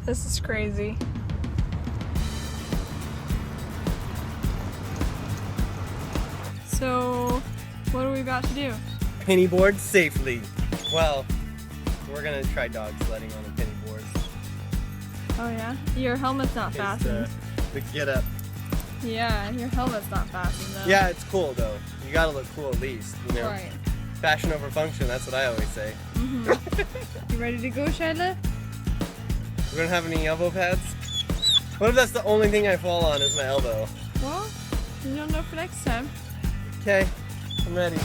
This is crazy. So, what are we about to do? Penny board safely. Well, we're gonna try dog sledding on a penny board. Oh yeah? Your helmet's not fastened. The get up. Yeah, your helmet's not fastened though. Yeah, it's cool though. You gotta look cool at least, you know? Right. Fashion over function, that's what I always say. You ready to go, Shayla? We don't have any elbow pads? What if that's the only thing I fall on is my elbow? Well, you'll know for next time. Okay, I'm ready.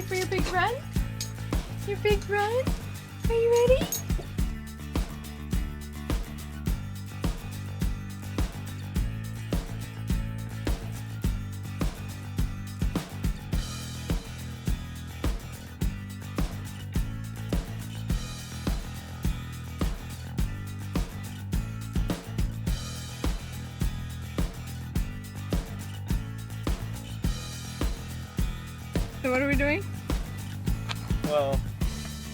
For your big run? Your big run? Are you ready? So what are we doing? Well,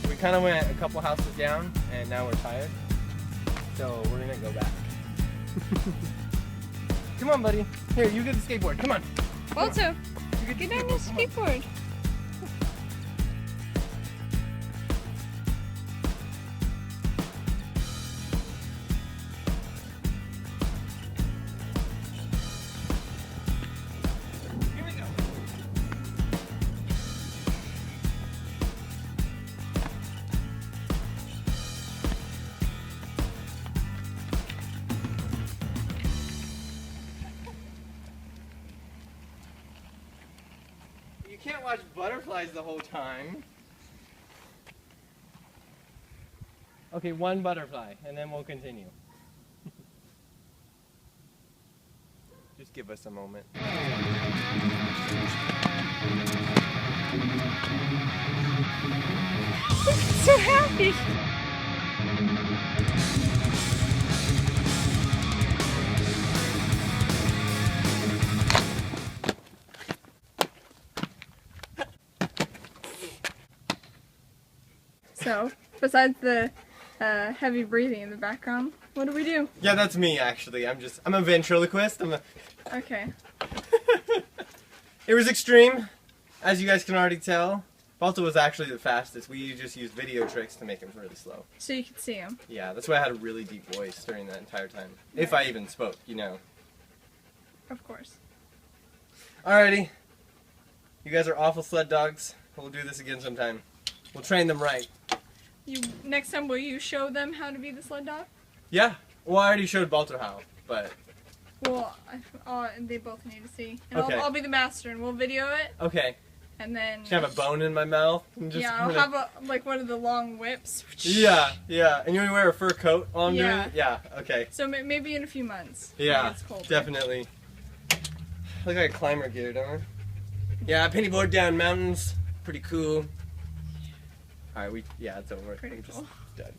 we kind of went a couple houses down and now we're tired. So we're gonna go back. Come on, buddy. Here, you get the skateboard. Come on. Also, get on the skateboard. You can't watch butterflies the whole time. Okay, one butterfly, and then we'll continue. Just give us a moment. So happy! So, besides the heavy breathing in the background, what do we do? Yeah, that's me actually. I'm a ventriloquist. Okay. It was extreme, as you guys can already tell. Balto was actually the fastest. We just used video tricks to make him really slow. So you could see him. Yeah, that's why I had a really deep voice during that entire time. If I even spoke, you know. Of course. Alrighty. You guys are awful sled dogs. We'll do this again sometime. We'll train them right. Next time, will you show them how to be the sled dog? Yeah. Well, I already showed Balto how, but... Well, they both need to see. And Okay. I'll be the master, and we'll video it. Okay. And then... Should I have a bone in my mouth? And just yeah, I'll have like one of the long whips. Yeah, yeah. And you want to wear a fur coat while I'm doing Yeah. it? Yeah, okay. So maybe in a few months. Yeah, It's colder. definitely. Look like a climber gear, don't we? Yeah, penny board down mountains. Pretty cool. Alright, yeah, it's over. Pretty I'm cool. just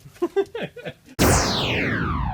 done.